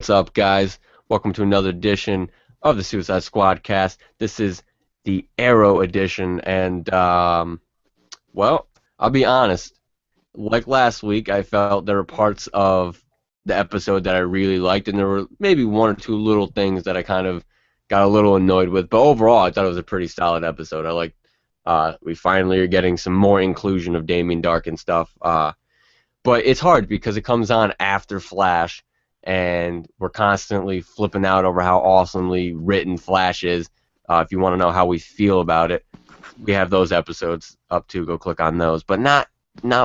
What's up, guys? Welcome to another edition of the Suicide Squad cast. This is the Arrow edition, and, well, I'll be honest. Like last week, I felt there were parts of the episode that I really liked, and there were maybe one or two little things that I kind of got a little annoyed with. But overall, I thought it was a pretty solid episode. I like we finally are getting some more inclusion of Damien Dark and stuff. But it's hard because it comes on after Flash, and we're constantly flipping out over how awesomely written Flash is. If you want to know how we feel about it, we have those episodes up too. Go click on those, but not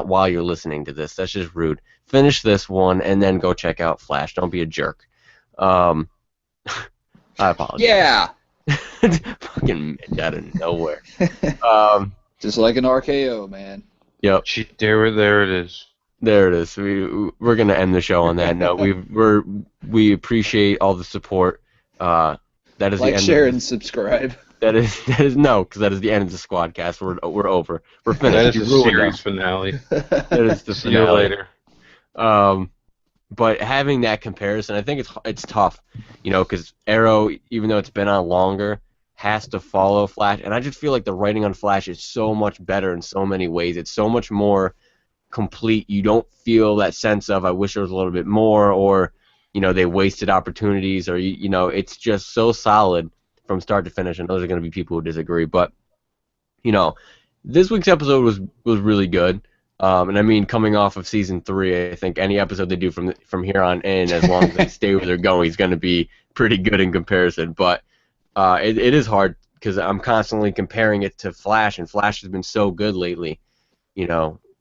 while you're listening to this. That's just rude. Finish this one and then go check out Flash. Don't be a jerk. I apologize. Yeah. Fucking out of nowhere. Just like an RKO, man. Yep. There it is. There it is. We're gonna end the show on that note. We appreciate all the support. That is like, the end. share, and subscribe. That is no, because that is the end of the Squadcast. We're over. We're finished. That is the series finale. That is the finale. See you later. But having that comparison, I think it's tough, because Arrow, even though it's been on longer, has to follow Flash, and I just feel like the writing on Flash is so much better in so many ways. It's so much more complete. You don't feel that sense of I wish there was a little bit more, or they wasted opportunities, or it's just so solid from start to finish. And those are going to be people who disagree, but this week's episode was really good. And I mean, coming off of season 3, I think any episode they do from here on in, as long as they stay where they're going, is going to be pretty good in comparison. But it is hard because I'm constantly comparing it to Flash, and Flash has been so good lately.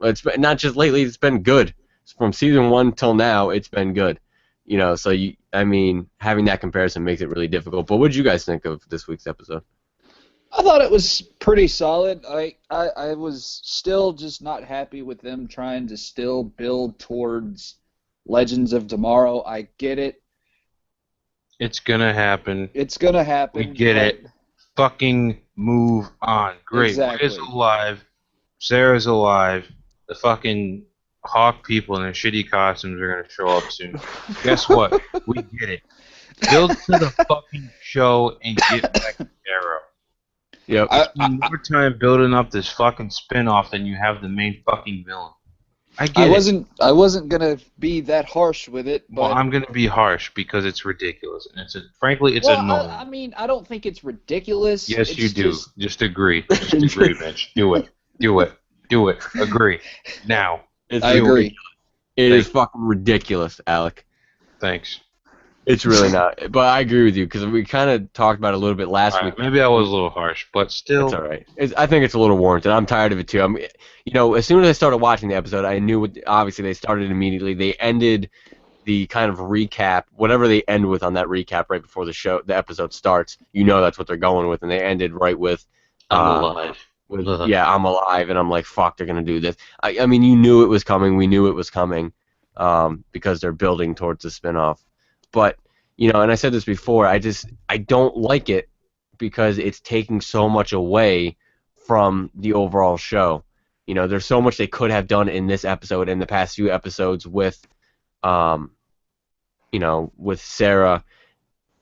It's been, not just lately; it's been good from season 1 till now. It's been good. So having that comparison makes it really difficult. But what did you guys think of this week's episode? I thought it was pretty solid. I was still just not happy with them trying to still build towards Legends of Tomorrow. I get it. It's gonna happen. It's gonna happen. We get it. Fucking move on. Great. Exactly. Ray's alive. Sarah's alive. The fucking Hawk people in their shitty costumes are gonna show up soon. Guess what? We get it. Build to the fucking show and get back to Arrow. Yep. You spend more time building up this fucking spin-off than you have the main fucking villain. I wasn't gonna be that harsh with it, but well, I'm gonna be harsh because it's ridiculous, and frankly, it's annoying. I don't think it's ridiculous. Yes, you do. Just agree. Just agree, Mitch. Do it. Agree. Now. I agree. It is fucking ridiculous, Alec. Thanks. It's really not. But I agree with you, because we kind of talked about it a little bit last week. Maybe I was a little harsh, but still. It's all right. I think it's a little warranted. I'm tired of it, too. As soon as I started watching the episode, I knew obviously they started immediately. They ended the kind of recap, whatever they end with on that recap right before the episode starts. That's what they're going with, and they ended right with I'm alive. I'm alive, and I'm like, fuck, they're going to do this. I mean, you knew it was coming. We knew it was coming because they're building towards the spinoff. But, and I said this before, I don't like it because it's taking so much away from the overall show. There's so much they could have done in this episode and the past few episodes with Sarah,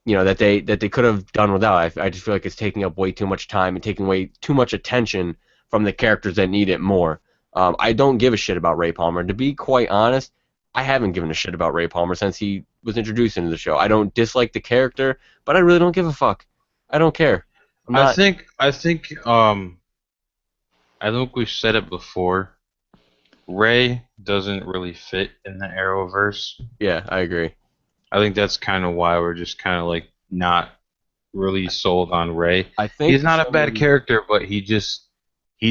that they could have done without. I just feel like it's taking up way too much time and taking away too much attention from the characters that need it more. I don't give a shit about Ray Palmer. To be quite honest, I haven't given a shit about Ray Palmer since he was introduced into the show. I don't dislike the character, but I really don't give a fuck. I don't care. I think we've said it before. Ray doesn't really fit in the Arrowverse. Yeah, I agree. I think that's kind of why we're just kind of like not really sold on Ray. I think he's not a bad character, but he'd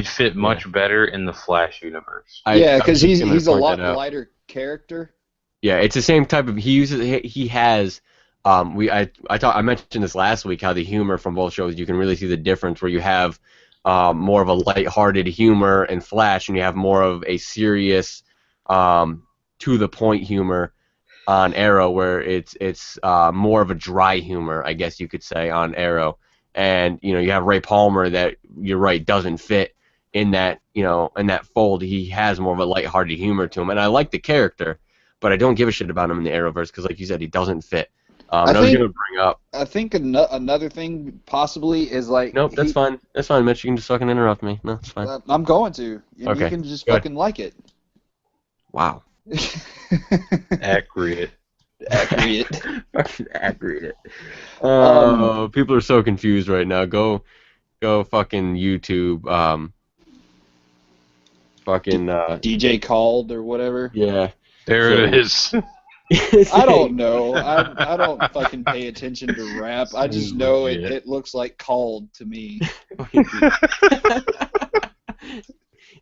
fit much better in the Flash universe. Because he's a lot lighter character. Yeah, it's the same type of. He has. I mentioned this last week, how the humor from both shows, you can really see the difference where you have more of a lighthearted humor in Flash, and you have more of a serious, to the point humor on Arrow, where it's more of a dry humor, I guess you could say, on Arrow. And you have Ray Palmer that, you're right, doesn't fit in that fold. He has more of a lighthearted humor to him, and I like the character, but I don't give a shit about him in the Arrowverse because, like you said, he doesn't fit. I And I was think gonna bring up. I think another thing possibly is like Nope, that's fine. That's fine, Mitch. You can just fucking interrupt me. No, it's fine. I'm going to, and you Okay, can just good. fucking like it. Wow. Accurate. Accurate. Fucking accurate. Um, People are so confused right now. Go fucking YouTube. Fucking DJ called or whatever. yeah. There So it is. I don't know. I don't fucking pay attention to rap. I just know Legit. it looks like called to me.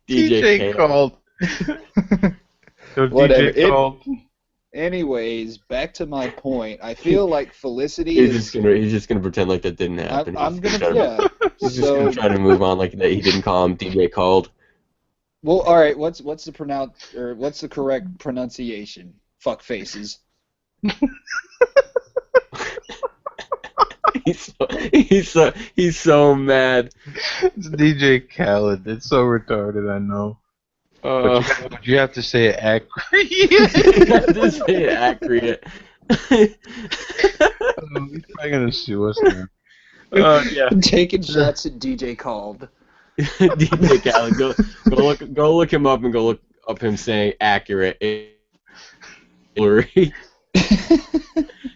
DJ called. So Whatever. DJ called. Anyways, back to my point. I feel like Felicity He's is. just gonna pretend like that didn't happen. I'm gonna, yeah. He's just gonna try to move on like that. He didn't call him DJ called. Well, all right. What's the correct pronunciation? Fuck faces. He's so mad. It's DJ Khaled. It's so retarded, I know. But you have to say it accurate. You have to say it accurate. He's probably gonna sue us now. Yeah. Taking shots at DJ called. DJ Khaled, go look him up and go look up him saying accurate.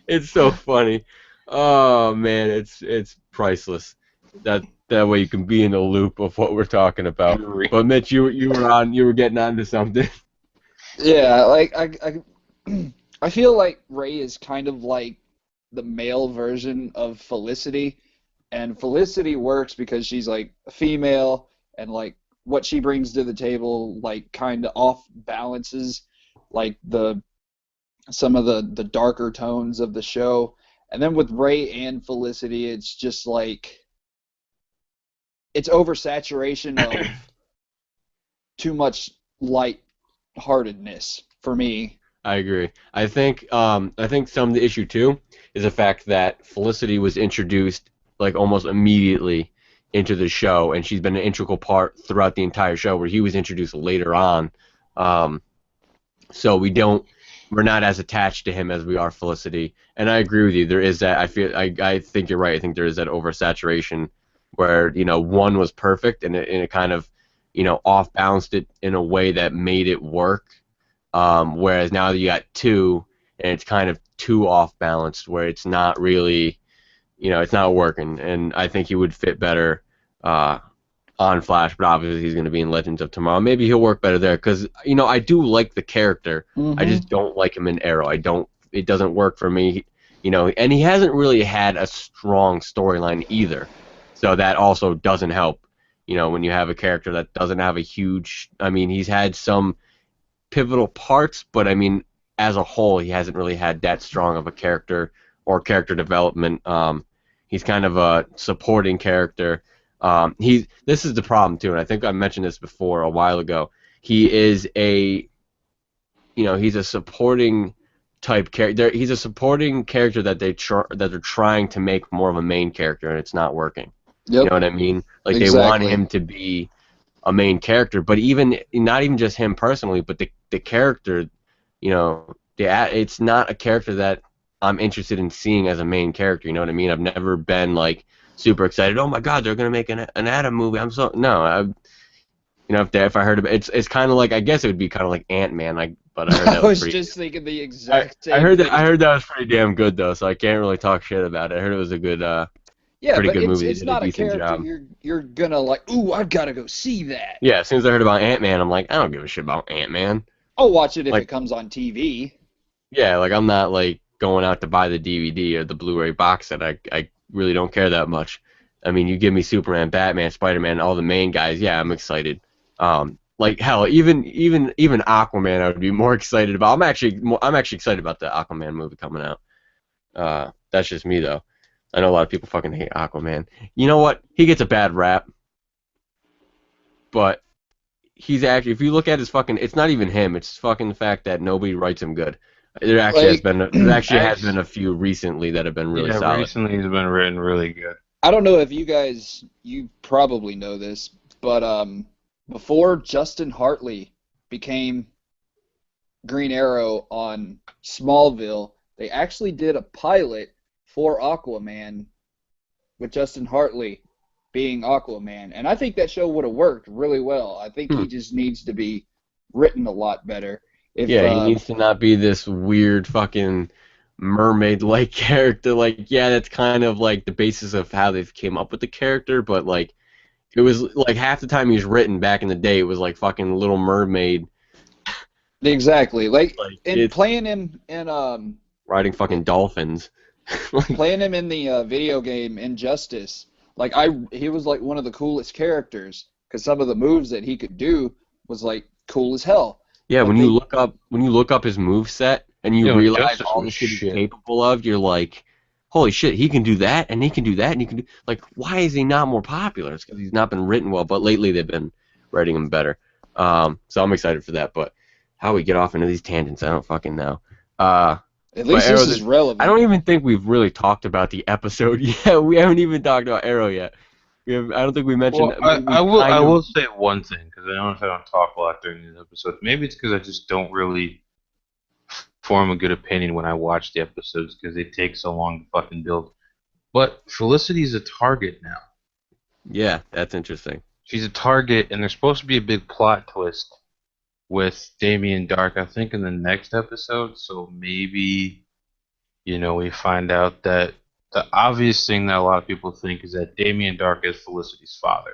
It's so funny. Oh man, it's priceless. That way you can be in the loop of what we're talking about. But Mitch, you were getting onto something. Yeah, like I feel like Ray is kind of like the male version of Felicity, and Felicity works because she's like a female, and like what she brings to the table like kind of off balances like some of the darker tones of the show. And then with Ray and Felicity, it's just like it's oversaturation of too much light-heartedness for me. I agree. I think some of the issue too is the fact that Felicity was introduced like almost immediately into the show, and she's been an integral part throughout the entire show, where he was introduced later on. So we're not as attached to him as we are Felicity. And I agree with you. There is that. I think you're right. I think there is that oversaturation where one was perfect and it kind of off balanced it in a way that made it work. Whereas now you got two, and it's kind of too off balanced, where it's not really, it's not working. And I think he would fit better on Flash, but obviously he's going to be in Legends of Tomorrow. Maybe he'll work better there because I do like the character. Mm-hmm. I just don't like him in Arrow. It doesn't work for me. And he hasn't really had a strong storyline either. So that also doesn't help. When you have a character that doesn't have a huge. I mean, he's had some pivotal parts, but I mean, as a whole, he hasn't really had that strong of a character or character development. He's kind of a supporting character. This is the problem too, and I think I mentioned this before a while ago. He is he's a supporting type character. He's a supporting character that they're trying to make more of a main character, and it's not working. Yep. You know what I mean? Like Exactly. They want him to be a main character, but not even just him personally, but the character, it's not a character that I'm interested in seeing as a main character. You know what I mean? I've never been like super excited. Oh my God, they're gonna make an Adam movie. If I heard about it's kind of like, I guess it would be kind of like Ant-Man. But I heard that I was pretty, just thinking the exact same I heard thing. that was pretty damn good though, so I can't really talk shit about it. I heard it was a good, pretty but good movie. It's They did not a a decent character job. you're gonna like. Ooh, I've got to go see that. Yeah, as soon as I heard about Ant-Man, I'm like, I don't give a shit about Ant-Man. I'll watch it if Like- it comes on TV. Yeah, like I'm not like going out to buy the DVD or the Blu-ray box set. I really don't care that much. I mean, you give me Superman, Batman, Spider-Man, all the main guys. Yeah, I'm excited. Like hell, even Aquaman, I would be more excited about. I'm actually excited about the Aquaman movie coming out. That's just me though. I know a lot of people fucking hate Aquaman. You know what? He gets a bad rap, but he's actually, if you look at his fucking, it's not even him. It's fucking the fact that nobody writes him good. There actually has been a few recently that have been really solid. Recently he's been written really good. I don't know if you probably know this, but before Justin Hartley became Green Arrow on Smallville, they actually did a pilot for Aquaman with Justin Hartley being Aquaman. And I think that show would have worked really well. I think he just needs to be written a lot better. If, Yeah, he needs to not be this weird fucking mermaid-like character. Like, yeah, that's kind of like the basis of how they came up with the character, but like, it was like half the time he was written back in the day, it was like fucking Little Mermaid. Exactly. Like and it's playing him in riding fucking dolphins. playing him in the video game Injustice, like he was like one of the coolest characters because some of the moves that he could do was like cool as hell. Yeah, But when you look up his move set and you realize Justice all was the shit he's shit. capable of, you're like, holy shit, he can do that and he can do that and he can do like, why is he not more popular? It's because he's not been written well, but lately they've been writing him better. So I'm excited for that. But how we get off into these tangents, I don't fucking know. at least Arrow, this is relevant. I don't even think we've really talked about the episode yet. We haven't even talked about Arrow yet. I don't think we mentioned. Well, I will say one thing because I notice I don't talk a lot during these episodes. Maybe it's because I just don't really form a good opinion when I watch the episodes because they take so long to fucking build. But Felicity's a target now. Yeah, that's interesting. She's a target, and there's supposed to be a big plot twist with Damien Dark, I think, in the next episode. So maybe, we find out that the obvious thing that a lot of people think is that Damien Dark is Felicity's father.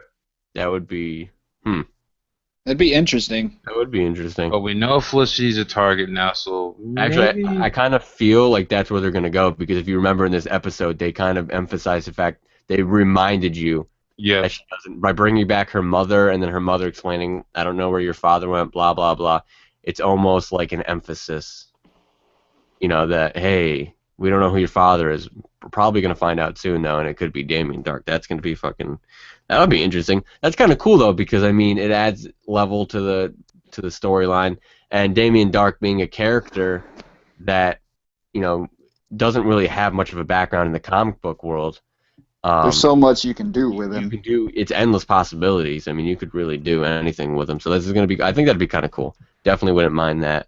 That would be. That'd be interesting. That would be interesting. But we know Felicity's a target now, so Actually, maybe... I kind of feel like that's where they're going to go because if you remember in this episode, they kind of emphasized the fact they reminded you that she doesn't by bringing back her mother and then her mother explaining, I don't know where your father went, blah blah blah. It's almost like an emphasis, that hey, we don't know who your father is. We're probably going to find out soon though, and it could be Damien Dark. That's going to be that'll be interesting. That's kind of cool though because I mean it adds level to the storyline, and Damien Dark being a character that doesn't really have much of a background in the comic book world. There's so much you can do with him. You can do it's endless possibilities. I mean, you could really do anything with him. So this is going to be. I think that'd be kind of cool. Definitely wouldn't mind that.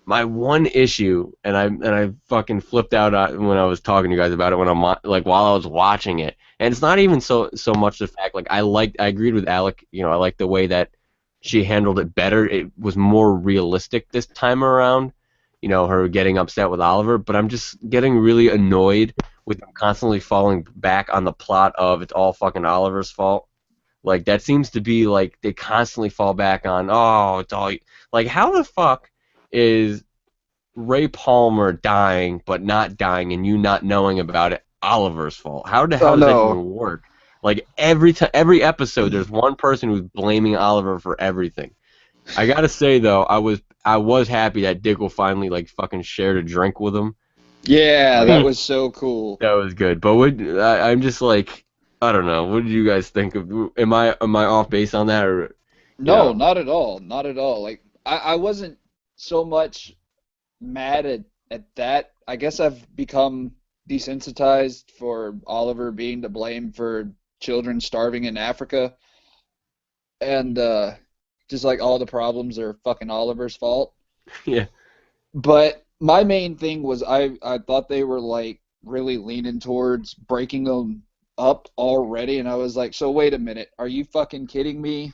My one issue, and I fucking flipped out when I was talking to you guys about it when I'm like while I was watching it, and it's not even so much the fact like I agreed with Alec. I like the way that she handled it better. It was more realistic this time around. Her getting upset with Oliver, but I'm just getting really annoyed with them constantly falling back on the plot of it's all fucking Oliver's fault. Like that seems to be like they constantly fall back on it's all like how the fuck is Ray Palmer dying but not dying and you not knowing about it Oliver's fault? How the hell does that even work? Like every episode there's one person who's blaming Oliver for everything. I gotta say though, I was happy that Diggle finally like fucking shared a drink with him. Yeah, that was so cool. That was good. But I'm just like, I don't know. What did you guys think of? Am I off base on that or? No, not at all. Not at all. Like I wasn't so much mad at that. I guess I've become desensitized for Oliver being to blame for children starving in Africa, and just like all the problems are fucking Oliver's fault. Yeah. But my main thing was I thought they were like really leaning towards breaking them up already, and I was like, so wait a minute, are you fucking kidding me?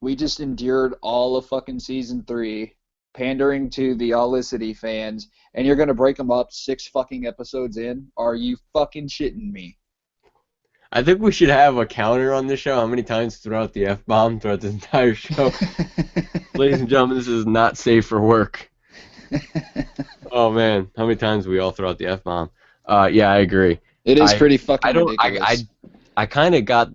We just endured all of fucking season 3, pandering to the Olicity fans, and you're gonna break them up 6 fucking episodes in? Are you fucking shitting me? I think we should have a counter on this show. How many times throughout the F-bomb throughout this entire show? Ladies and gentlemen, this is not safe for work. Oh man, how many times we all throw out the F-bomb? Yeah, I agree. It is pretty fucking ridiculous. I kind of got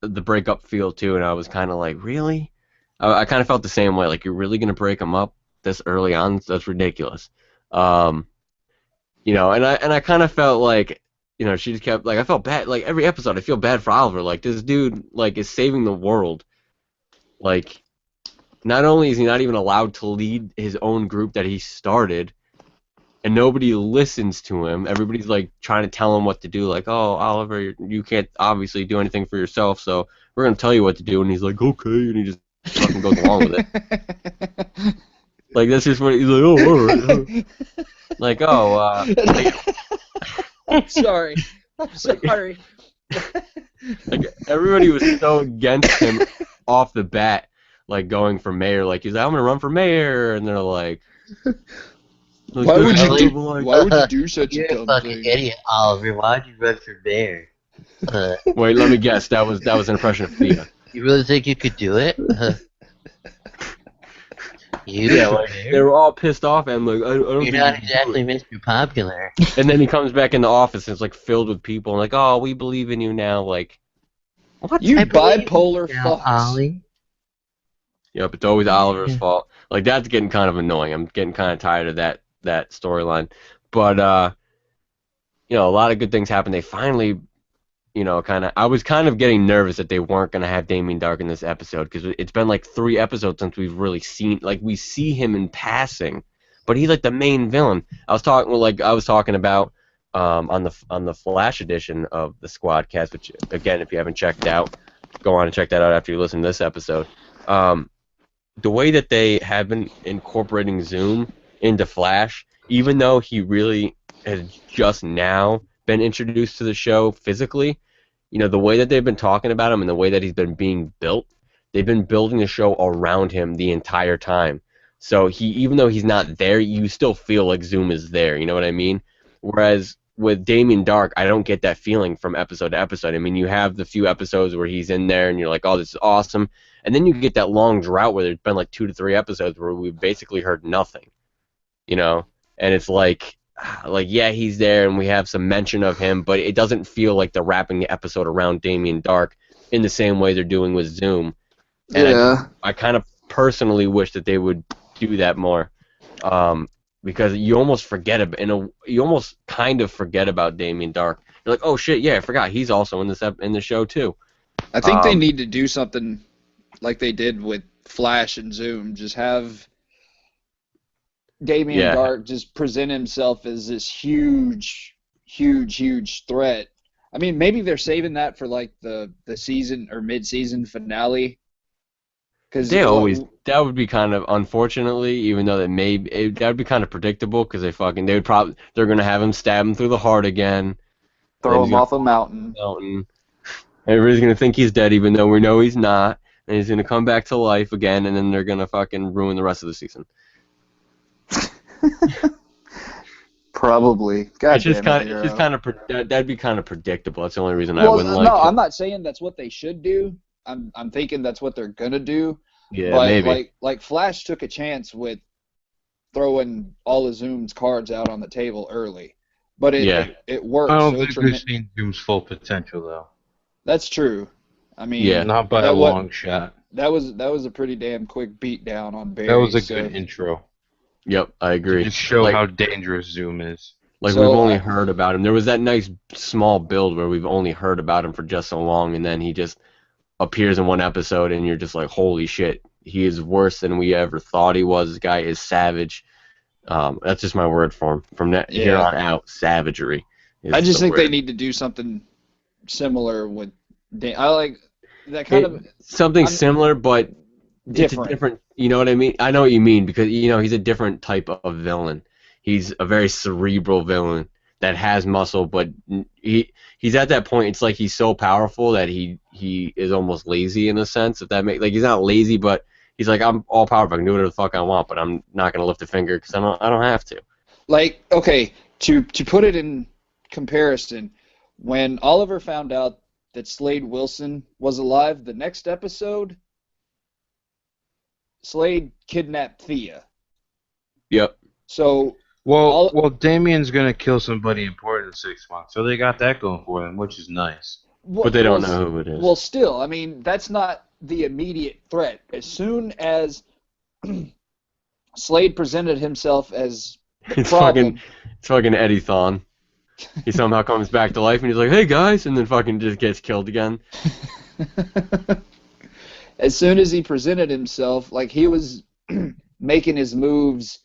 the breakup feel too, and I was kind of like, really? I kind of felt the same way. Like, you're really gonna break them up this early on? That's ridiculous. And I kind of felt like, she just kept like I felt bad. Like every episode, I feel bad for Oliver. Like this dude, like is saving the world. Like, not only is he not even allowed to lead his own group that he started, and nobody listens to him. Everybody's like trying to tell him what to do. Like, oh, Oliver, you can't obviously do anything for yourself, so we're gonna tell you what to do. And he's like, okay, and he just fucking goes along with it. Like that's just what he's like. Oh, all right. Like I'm sorry. I'm sorry. like everybody was so against him off the bat, like going for mayor. Like he's like, I'm gonna run for mayor, and they're like Why would you do? like, Why would you do such a You're a dumb fucking thing? idiot, Oliver. Why'd you run for mayor? Wait, let me guess. That was an impression of Thea. You really think you could do it? You? Yeah, like they were all pissed off, and like I don't You're think not you can do exactly it. Mr. Popular. And then he comes back in the office, and it's like filled with people, and like, oh, we believe in you now. Like, what? You I believe bipolar now, fucks. Ollie. Yep, it's always Oliver's fault. Like that's getting kind of annoying. I'm getting kind of tired of that storyline. But a lot of good things happened. They finally, I was kind of getting nervous that they weren't going to have Damien Dark in this episode because it's been like 3 episodes since we've really seen, like we see him in passing, but he's like the main villain. I was talking about on the Flash edition of the Squadcast, which again, if you haven't checked out, go on and check that out after you listen to this episode. The way that they have been incorporating Zoom into Flash, even though he really has just now been introduced to the show physically, the way that they've been talking about him and the way that he's been being built, they've been building the show around him the entire time. So even though he's not there, you still feel like Zoom is there, you know what I mean? Whereas with Damien Dark, I don't get that feeling from episode to episode. I mean, you have the few episodes where he's in there and you're like, oh, this is awesome. And then you get that long drought where there's been like 2 to 3 episodes where we've basically heard nothing, and it's like yeah, he's there and we have some mention of him, but it doesn't feel like they're wrapping the episode around Damien Dark in the same way they're doing with Zoom. And Yeah. I kind of personally wish that they would do that more, because you almost you almost kind of forget about Damien Dark. You're like, oh shit, yeah, I forgot he's also in the show too. I think they need to do something like they did with Flash and Zoom. Just have Damien Dark just present himself as this huge threat. I mean, maybe they're saving that for like the season or mid-season finale. Because that would be kind of, unfortunately, even though that would be kind of predictable because they're gonna have him stab him through the heart again, throw him off a mountain. Everybody's gonna think he's dead, even though we know he's not, and he's gonna come back to life again, and then they're gonna fucking ruin the rest of the season. Probably. God That'd be kind of predictable. That's the only reason I wouldn't like it. No, I'm not saying that's what they should do. I'm thinking that's what they're gonna do. Yeah, but maybe. Like Flash took a chance with throwing all of Zoom's cards out on the table early, but it worked. I don't think we've seen Zoom's full potential though. That's true. I mean, not by a long shot. That was a pretty damn quick beatdown on Barry. That was a good intro. Yep, I agree. To show how dangerous Zoom is. Like, we've only heard about him. There was that nice small build where we've only heard about him for just so long, and then he just appears in one episode, and you're just like, holy shit, he is worse than we ever thought he was. This guy is savage. That's just my word for him. From here on out, savagery. I just think they need to do something similar with I like that kind of... Something similar, but... Different. It's a different, you know what I mean? I know what you mean, because, he's a different type of villain. He's a very cerebral villain that has muscle, but he's at that point, it's like he's so powerful that he is almost lazy in a sense, if that makes... Like, he's not lazy, but he's like, I'm all powerful, I can do whatever the fuck I want, but I'm not going to lift a finger because I don't have to. Like, okay, to put it in comparison, when Oliver found out that Slade Wilson was alive, the next episode... Slade kidnapped Thea. Yep. So... Well, Damien's going to kill somebody important in 6 months, so they got that going for them, which is nice. But they don't know who it is. Well, still, I mean, that's not the immediate threat. As soon as Slade presented himself as the problem... It's fucking Eddie Thawne. He somehow comes back to life, and he's like, hey, guys, and then fucking just gets killed again. As soon as he presented himself, like he was making his moves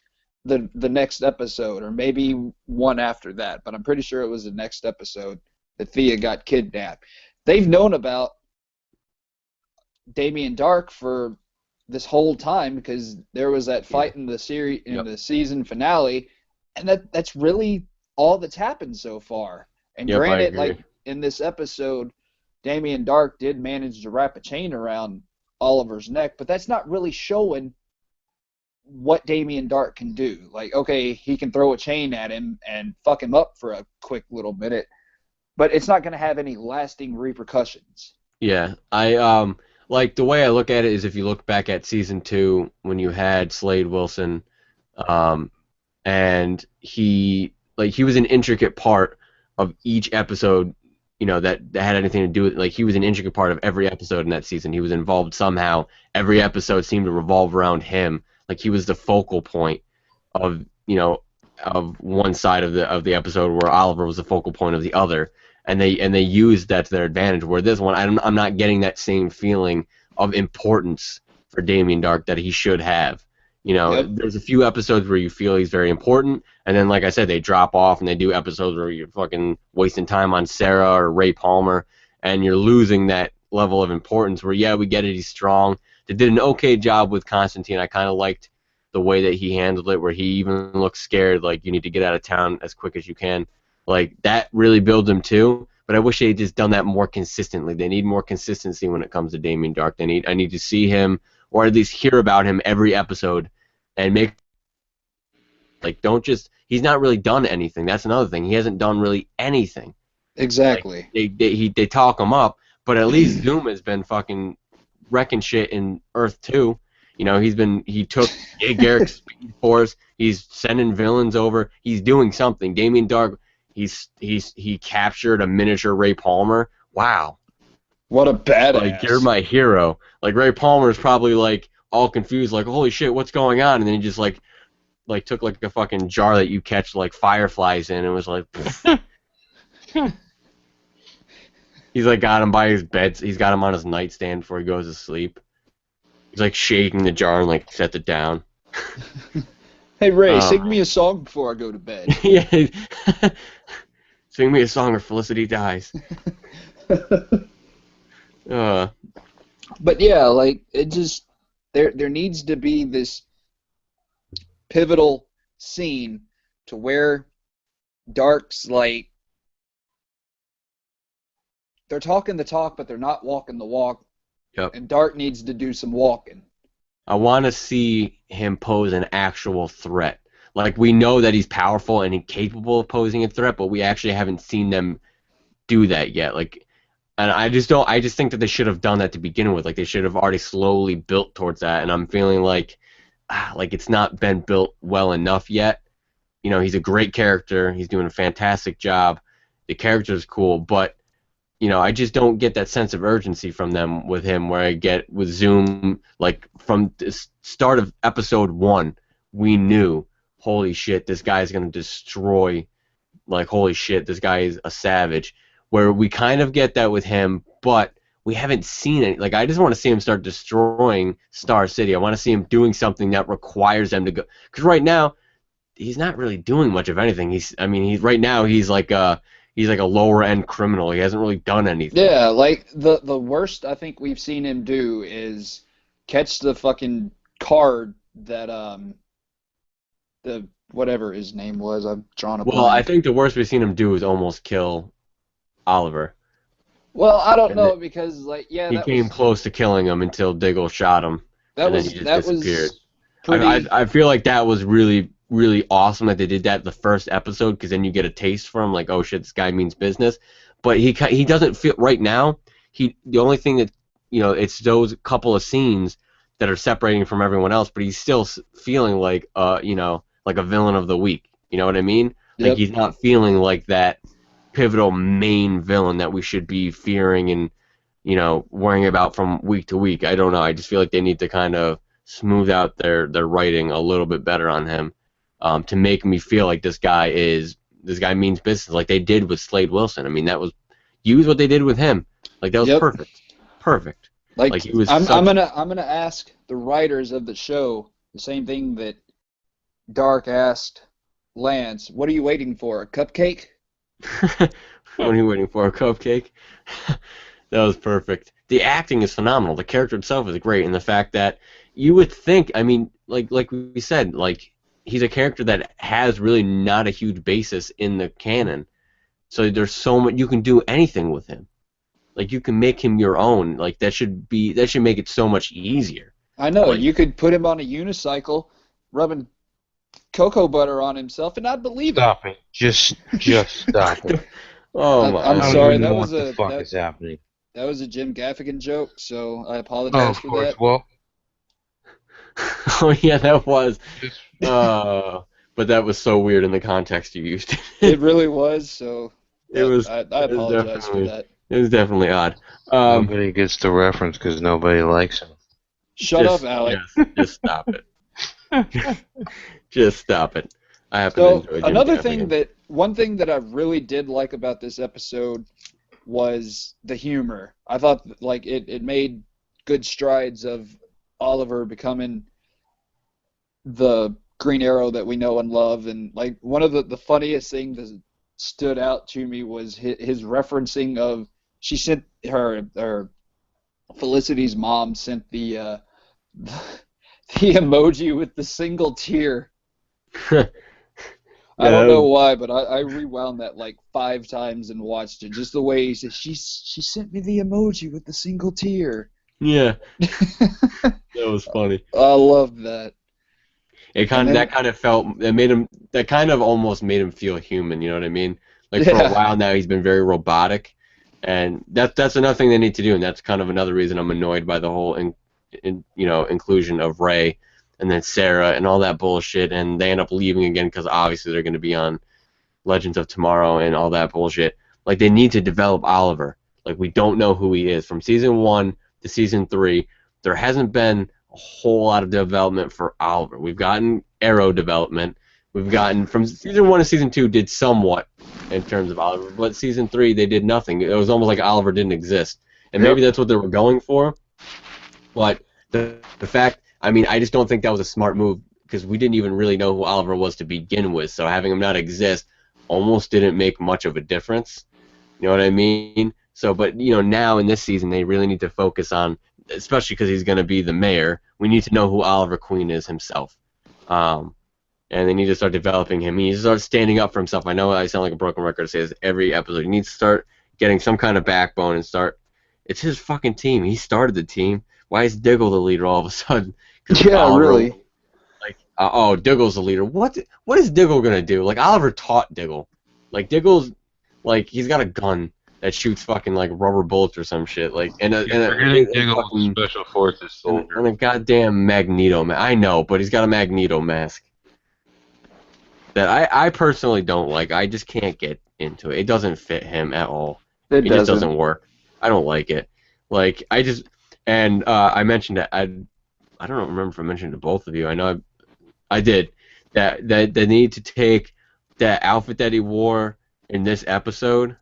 the next episode, or maybe one after that, but I'm pretty sure it was the next episode that Thea got kidnapped. They've known about Damien Dark for this whole time, because there was that fight in the the season finale, and that's really all that's happened so far. And Yep, I granted, agree. like in this episode, Damien Dark did manage to wrap a chain around Oliver's neck, but that's not really showing what Damien Dark can do. Like, okay, he can throw a chain at him and fuck him up for a quick little minute, but it's not going to have any lasting repercussions. Yeah, I like the way I look at it is if you look back at season 2 when you had Slade Wilson, um, and he was an intricate part of each episode, that had anything to do with, like, he was an intricate part of every episode in that season. He was involved somehow. Every episode seemed to revolve around him. Like, he was the focal point of of one side of the episode, where Oliver was the focal point of the other, and they used that to their advantage. Where this one, I'm not getting that same feeling of importance for Damien Dark that he should have. Yep. There's a few episodes where you feel he's very important, and then, like I said, they drop off and they do episodes where you're fucking wasting time on Sarah or Ray Palmer, and you're losing that level of importance. Where, yeah, we get it, he's strong. They did an okay job with Constantine. I kind of liked the way that he handled it, where he even looked scared, like, you need to get out of town as quick as you can. Like, that really builds him too. But I wish they had just done that more consistently. They need more consistency when it comes to Damien Dark. I need to see him, or at least hear about him every episode, and make, like, don't just, he's not really done anything. That's another thing. He hasn't done really anything. Exactly. Like, they talk him up, but at least Zoom has been fucking wrecking shit in Earth 2. He took Garrick's Speed Force. He's sending villains over. He's doing something. Damien Dark, he captured a miniature Ray Palmer. Wow. What a badass. Like, you're my hero. Like, Ray Palmer's probably, like, all confused, like, holy shit, what's going on? And then he just, like took, like, a fucking jar that you catch, like, fireflies in, and was like, he's, like, got him by his bed. He's got him on his nightstand before he goes to sleep. He's, like, shaking the jar and, like, set it down. Hey, Ray, sing me a song before I go to bed. Yeah. Sing me a song or Felicity dies. But yeah, like, it just, there needs to be this pivotal scene to where Dark's like, they're talking the talk, but they're not walking the walk. Yep. And Dark needs to do some walking. I want to see him pose an actual threat. Like, we know that he's powerful and he's capable of posing a threat, but we actually haven't seen them do that yet. Like, and I just think that they should have done that to begin with. Like, they should have already slowly built towards that, and I'm feeling like it's not been built well enough yet. He's a great character. He's doing a fantastic job. The character's cool, but I just don't get that sense of urgency from them with him, where I get with Zoom. Like, from the start of episode 1, we knew, holy shit, this guy's going to destroy, like, holy shit, this guy is a savage. Where we kind of get that with him, but we haven't seen it. Like, I just want to see him start destroying Star City. I want to see him doing something that requires them to go. Because right now, he's not really doing much of anything. He's right now he's like a lower end criminal. He hasn't really done anything. Yeah, like the worst I think we've seen him do is catch the fucking card that the whatever his name was. I've drawn a blank. Well, I think the worst we've seen him do is almost kill Oliver. Well, I don't know, because, like, yeah, he came close to killing him until Diggle shot him, and then he just disappeared. I feel like that was really, really awesome that they did that the first episode, because then you get a taste for him, like, oh shit, this guy means business. But he doesn't feel right now. The only thing that it's those couple of scenes that are separating from everyone else, but he's still feeling like like a villain of the week. You know what I mean? Yep. Like, he's not feeling like that pivotal main villain that we should be fearing and worrying about from week to week. I don't know. I just feel like they need to kind of smooth out their writing a little bit better on him, to make me feel like this guy means business, like they did with Slade Wilson. I mean, use what they did with him. Like, that was perfect. Like he was. I'm gonna ask the writers of the show the same thing that Dark asked Lance. What are you waiting for? A cupcake? What are you waiting for? A cupcake? That was perfect. The acting is phenomenal. The character itself is great, and the fact that you would think, I mean, like we said, like he's a character that has really not a huge basis in the canon. So there's so much you can do anything with him. Like you can make him your own. Like that should make it so much easier. I know. Like, You could put him on a unicycle, rubbing cocoa butter on himself, and I'd believe it. Stop it. Just stop it. oh my! I'm I don't sorry, even that know was what the a fuck is happening. that was a Jim Gaffigan joke, so I Oh, apologize of for course. that. Well, Oh yeah, that was. just But that was so weird in the context you used. It really was. So It was. I It was apologize for definitely. that. It was definitely odd. nobody gets the reference because nobody likes him. Shut up, Alec. Just stop it. Just stop it. I happen So to enjoy Jim another Gaffigan. one thing that I really did like about this episode was the humor. I thought like it made good strides of Oliver becoming the Green Arrow that we know and love, and like one of the funniest things that stood out to me was his referencing of she sent her Felicity's mom sent the emoji with the single tear. I don't know why, but I rewound that like 5 times and watched it. Just the way he said, she sent me the emoji with the single tear. Yeah, that was funny. I loved that. That kind of almost made him feel human. You know what I mean? Like for a Yeah. while now, he's been very robotic, and that's another thing they need to do, and that's kind of another reason I'm annoyed by the whole inclusion of Ray and then Sarah and all that bullshit, and they end up leaving again because obviously they're going to be on Legends of Tomorrow and all that bullshit. Like they need to develop Oliver. Like we don't know who he is from season 1 to season 3. There hasn't been a whole lot of development for Oliver. We've gotten Arrow development. We've gotten from season 1 to season 2 did somewhat in terms of Oliver, but season 3 they did nothing. It was almost like Oliver didn't exist, and maybe that's what they were going for. But the fact, I mean, I just don't think that was a smart move because we didn't even really know who Oliver was to begin with. So having him not exist almost didn't make much of a difference. You know what I mean? So, but now in this season they really need to focus on, especially because he's going to be the mayor. We need to know who Oliver Queen is himself, and they need to start developing him. He needs to start standing up for himself. I know I sound like a broken record to say this every episode. He needs to start getting some kind of backbone and start. It's his fucking team. He started the team. Why is Diggle the leader all of a sudden? Yeah, Oliver, really. Like, Diggle's the leader. What is Diggle gonna do? Like Oliver taught Diggle. Like Diggle's, like he's got a gun that shoots fucking like rubber bullets or some shit. Like You're forgetting Diggle's special forces soldier. and a goddamn Magneto mask. I know, but he's got a Magneto mask that I personally don't like. I just can't get into it. It doesn't fit him at all. It just doesn't work. I don't like it. Like I mentioned it. I don't remember if I mentioned it to both of you. I know I did. That they need to take that outfit that he wore in this episode,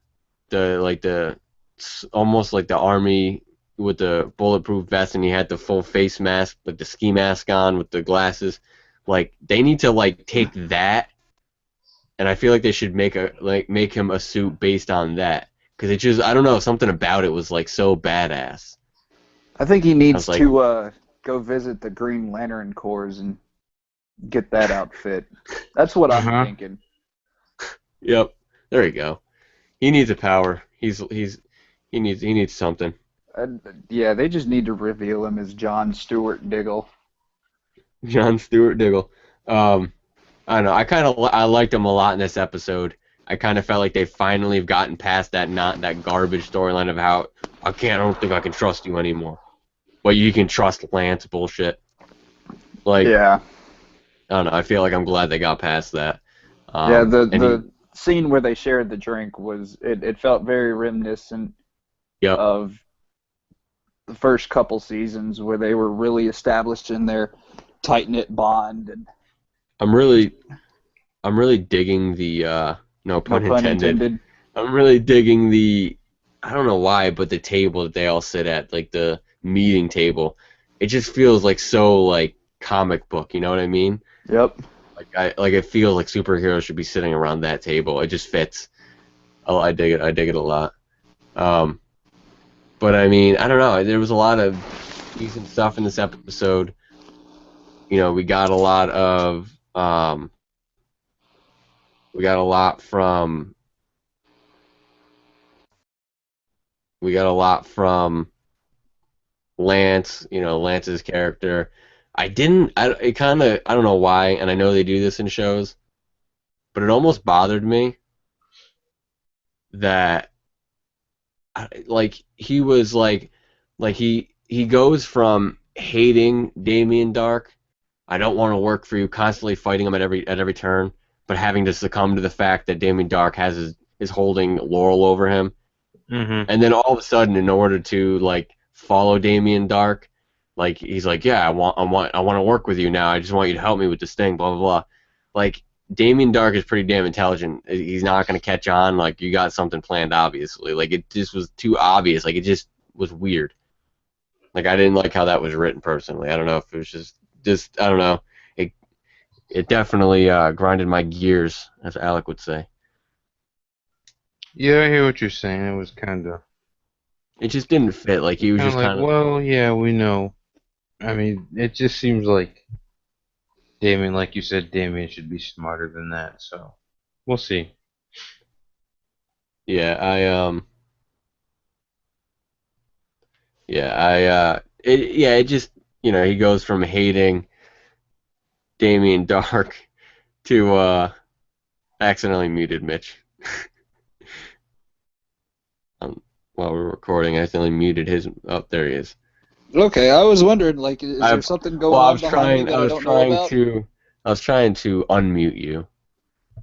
almost like the army with the bulletproof vest, and he had the full face mask, like the ski mask on with the glasses. Like they need to like take that, and I feel like they should make him a suit based on that, because it just, I don't know, something about it was like so badass. I think he needs like- to go visit the Green Lantern Corps and get that outfit. That's what I'm thinking. Yep, there you go. He needs a power. He needs something. Yeah, they just need to reveal him as John Stewart Diggle. John Stewart Diggle. I don't know. I liked him a lot in this episode. I kind of felt like they finally have gotten past that garbage storyline of how I don't think I can trust you anymore. But you can trust Lance bullshit. Like, Yeah. I don't know. I feel like I'm glad they got past that. Yeah, the scene where they shared the drink it felt very reminiscent of the first couple seasons where they were really established in their tight-knit bond. And I'm really digging the no pun intended. I'm really digging the, I don't know why, but the table that they all sit at, like the meeting table. It just feels like so like comic book, you know what I mean? Yep. Like it feels like superheroes should be sitting around that table. It just fits. Oh, I dig it. I dig it a lot. But I mean, I don't know. There was a lot of decent stuff in this episode. we got a lot of we got a lot from Lance, Lance's character. It kind of, I don't know why, and I know they do this in shows, but it almost bothered me that, like, he was like he goes from hating Damien Dark, I don't want to work for you, constantly fighting him at every turn, but having to succumb to the fact that Damien Dark is holding Laurel over him. Mm-hmm. And then all of a sudden, in order to like follow Damien Dark, like he's like, yeah, I want to work with you now. I just want you to help me with this thing, blah blah blah. Like Damien Dark is pretty damn intelligent. He's not gonna catch on. Like you got something planned, obviously. Like it just was too obvious. Like it just was weird. Like I didn't like how that was written personally. I don't know if it was just I don't know. It definitely grinded my gears, as Alec would say. Yeah, I hear what you're saying. It was kind of It just didn't fit. Like he was just like, kind of. well, yeah, we know. I mean, it just seems like Damien, like you said, Damien should be smarter than that. So we'll see. Yeah, it just, he goes from hating Damien Dark to accidentally muted Mitch. While we're recording, I accidentally muted his. Oh, there he is. Okay, I was wondering, like, is there something going Well, on behind me that I don't know about? I was trying to unmute you,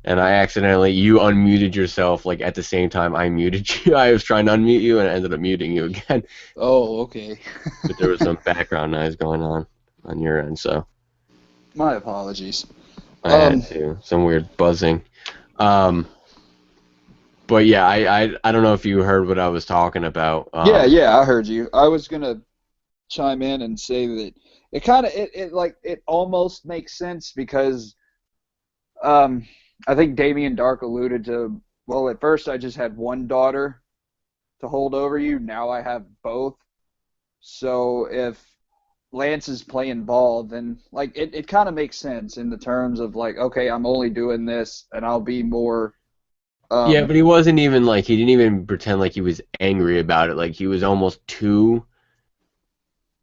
and you unmuted yourself, like, at the same time I muted you. I was trying to unmute you, and I ended up muting you again. Oh, okay. But there was some background noise going on your end, so. My apologies. I had to. Some weird buzzing. But yeah, I don't know if you heard what I was talking about. Yeah, I heard you. I was gonna chime in and say that it almost makes sense because I think Damien Dark alluded to, well, at first I just had one daughter to hold over you, now I have both. So if Lance is playing ball, then like it kind of makes sense in the terms of like, okay, I'm only doing this and I'll be more yeah, but he didn't even pretend like he was angry about it. Like he was almost too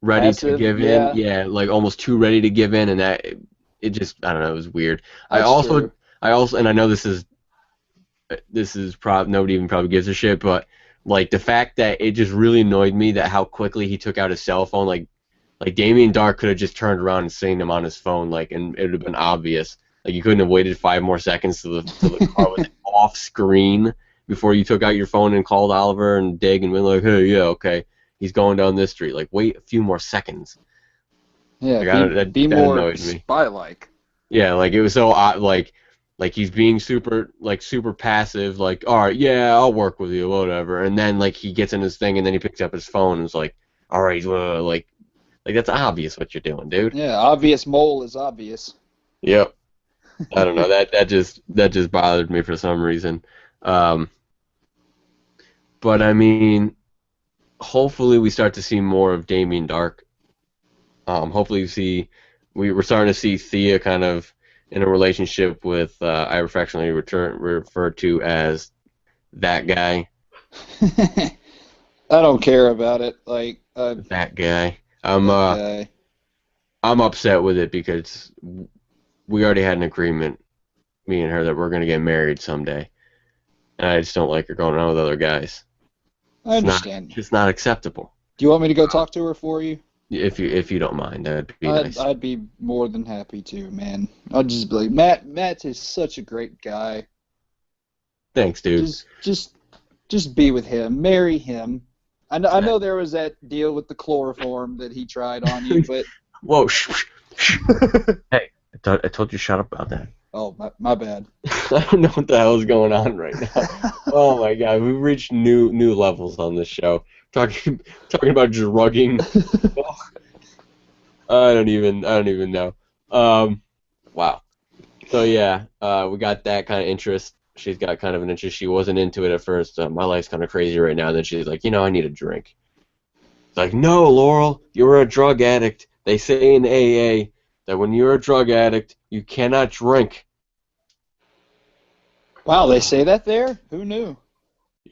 ready passive, to give yeah. in. Yeah, like almost too ready to give in, and that it just, I don't know, it was weird. That's true. And I know this is nobody even probably gives a shit, but like the fact that it just really annoyed me that how quickly he took out his cell phone, like Damien Dark could have just turned around and seen him on his phone, like, and it would have been obvious. Like you couldn't have waited 5 more seconds till the car was off screen before you took out your phone and called Oliver and Dig and been like, hey, yeah, okay, he's going down this street. Like wait a few more seconds. Yeah, Like, be that more annoyed me. spy-like. Yeah, like it was so odd, like he's being super passive, like, all right, yeah, I'll work with you, whatever. And then like he gets in his thing and then he picks up his phone and is like, all right, like that's obvious what you're doing, dude. Yeah, obvious mole is obvious. Yep. I don't know, that just bothered me for some reason. But I mean, hopefully we start to see more of Damien Dark. Hopefully we're starting to see Thea kind of in a relationship with I affectionately refer to as that guy. I don't care about it. Like That guy. that guy. I'm upset with it because we already had an agreement, me and her, that we're gonna get married someday, and I just don't like her going around with other guys. I understand. It's not acceptable. Do you want me to go talk to her for you? If you don't mind, that'd be nice. I'd be more than happy to, man. I'll just be like, Matt is such a great guy. Thanks, dude. Just be with him, marry him. I know there was that deal with the chloroform that he tried on you, but whoa, hey, I told you shut up about that. Oh, my bad. I don't know what the hell is going on right now. Oh my god, we've reached new levels on this show. Talking about drugging. I don't even know. Wow. So yeah, we got that kind of interest. She's got kind of an interest. She wasn't into it at first. My life's kind of crazy right now. Then she's like, I need a drink. It's like, no, Laurel, you're a drug addict. They say in AA that when you're a drug addict, you cannot drink. Wow, they say that there? Who knew?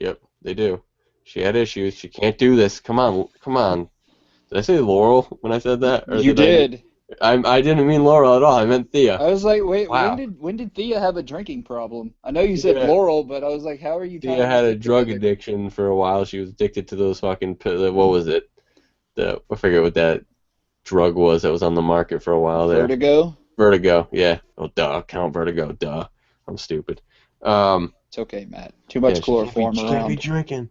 Yep, they do. She had issues. She can't do this. Come on, come on. Did I say Laurel when I said that? Or You did. I didn't mean Laurel at all. I meant Thea. I was like, wait, Wow. when did Thea have a drinking problem? I know you said Yeah. Laurel, but I was like, how are you tying Thea had the a two drug together? addiction for a while. She was addicted to those fucking. What was it? I forget what that drug was that was on the market for a while there. Vertigo? Vertigo. Yeah. Oh, duh. Count Vertigo. Duh. I'm stupid. It's okay, Matt. Too much chloroform she can't be around. drinking.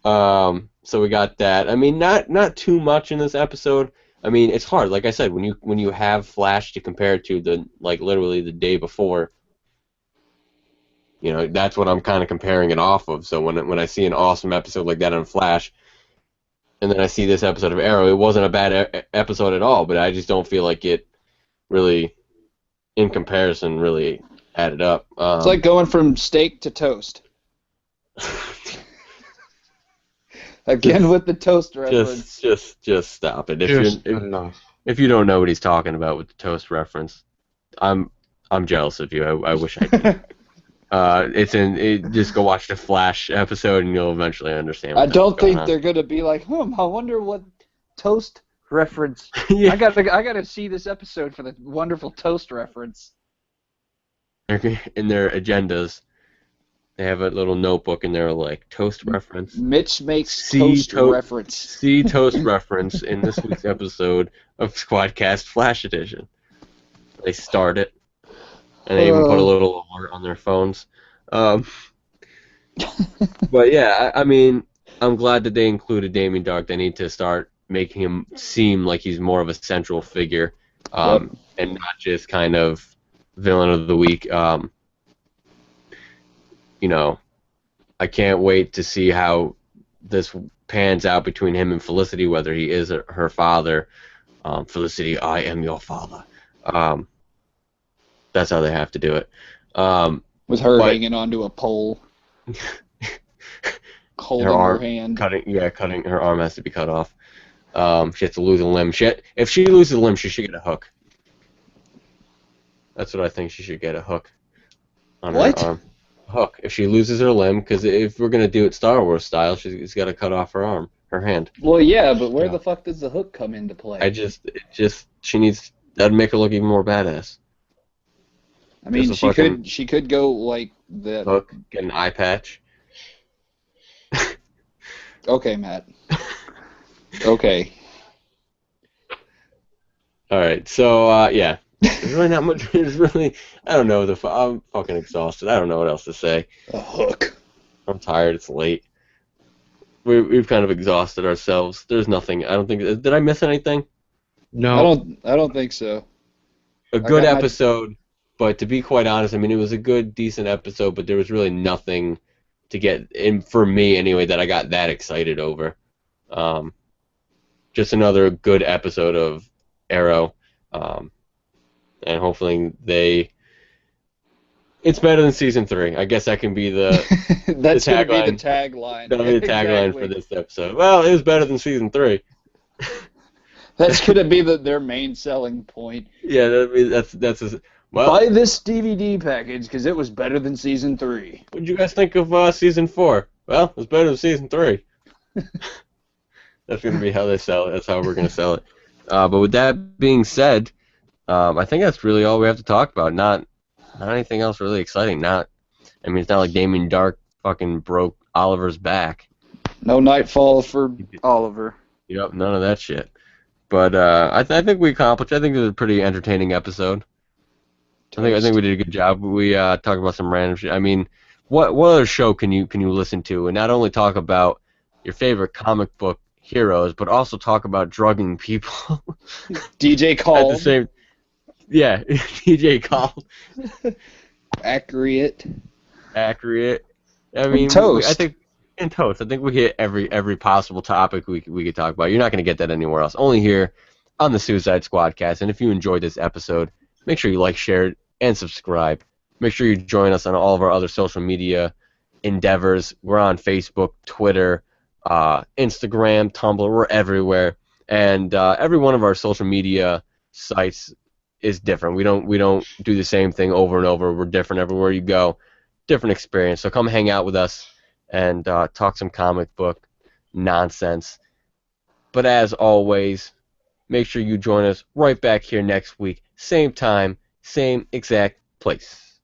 So we got that. I mean, not too much in this episode. I mean, it's hard. Like I said, when you have Flash to compare it to literally the day before, that's what I'm kind of comparing it off of. So when I see an awesome episode like that on Flash, and then I see this episode of Arrow, it wasn't a bad episode at all, but I just don't feel like it really, in comparison, really added up. It's like going from steak to toast. Again with the toast reference. just stop it. Enough. If you don't know what he's talking about with the toast reference, I'm jealous of you. I wish I did. Just go watch the Flash episode and you'll eventually understand. I don't think on. they're gonna be like, I wonder what toast reference. Yeah. I gotta see this episode for the wonderful toast reference. In their agendas, they have a little notebook and they're like toast reference. Mitch makes See toast reference. See toast reference in this week's episode of Squadcast Flash Edition. They start it, and they even put a little alert on their phones. But yeah, I mean, I'm glad that they included Damien Dark. They need to start making him seem like he's more of a central figure, and not just kind of villain of the week. I can't wait to see how this pans out between him and Felicity, whether he is her father. Felicity, I am your father. That's how they have to do it. With her hanging onto a pole, holding her hand. Cutting her arm has to be cut off. She has to lose a limb. If she loses a limb, she should get a hook. That's what I think. She should get a hook on her arm. Hook. If she loses her limb, because if we're gonna do it Star Wars style, she's got to cut off her arm, her hand. Well, yeah, but where the fuck does the hook come into play? She needs that'd make her look even more badass. I mean, she could go like the hook, get an eye patch. Okay, Matt. Okay. All right. So yeah. There's really not much. I don't know. I'm fucking exhausted. I don't know what else to say. A hook. I'm tired. It's late. We've kind of exhausted ourselves. There's nothing. I don't think. Did I miss anything? No. I don't think so. A good episode, but to be quite honest, I mean, it was a good, decent episode, but there was really nothing to get in for me anyway that I got that excited over. Just another good episode of Arrow. And hopefully it's better than season 3. I guess that can be the That's the going to be the tagline. That'll be the tagline for this episode. Well, it was better than season 3. That's going to be their main selling point. Yeah, that's well. Buy this DVD package because it was better than season 3. What did you guys think of season 4? Well, it was better than season 3. That's going to be how they sell it. That's how we're going to sell it. But with that being said, I think that's really all we have to talk about. Not anything else really exciting. It's not like Damien Dark fucking broke Oliver's back. No Nightfall for Oliver. Yep, none of that shit. But I think we accomplished. I think it was a pretty entertaining episode. I think we did a good job. We talked about some random shit. I mean, what other show can you listen to and not only talk about your favorite comic book heroes, but also talk about drugging people? DJ Cole. At the same. Yeah, DJ Call. Accurate. I mean, Toast. I think we hit every possible topic we could talk about. You're not going to get that anywhere else. Only here on the Suicide Squadcast. And if you enjoyed this episode, make sure you like, share, and subscribe. Make sure you join us on all of our other social media endeavors. We're on Facebook, Twitter, Instagram, Tumblr. We're everywhere. And every one of our social media sites is different. We don't do the same thing over and over. We're different everywhere you go. Different experience. So come hang out with us and talk some comic book nonsense. But as always, make sure you join us right back here next week. Same time, same exact place.